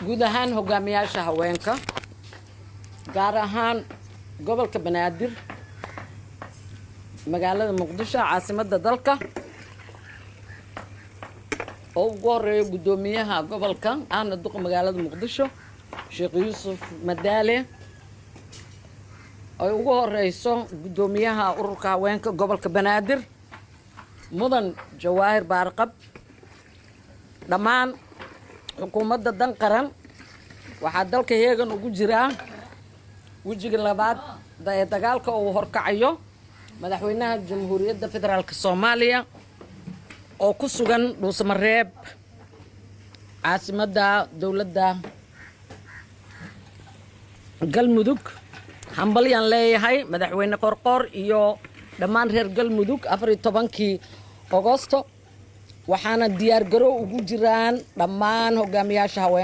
guud ahaan hogaamiyaasha haweenka gaar ahaan gobolka Banaadir magaalada Muqdisho caasimadda dalka oo ugu horeeyo gudoomiyaha gobolka ahna duqa magaalada Muqdisho Sheekh Yuusuf Madaale oo ugu horeyso gudoomiyaha ururka haweenka gobolka Banaadir mudan Jawaahir Baarqab dhammaan xukuumadda dan qaran waxaa dalka heegan ugu jira wajiga labaad ee dagaalka uu horkacayo madaxweynaha jamhuuriyadda federaalka Soomaaliya oo ku sugan Dhuusamareeb caasimadda dawladda Galmudug hambalyan leeyahay madaxweyne Qorqor iyo dhammaan reer Galmudug 14kii Agoosto waxaana diyaar garow ugu jiraan dhammaan hogaamiyaasha haweenka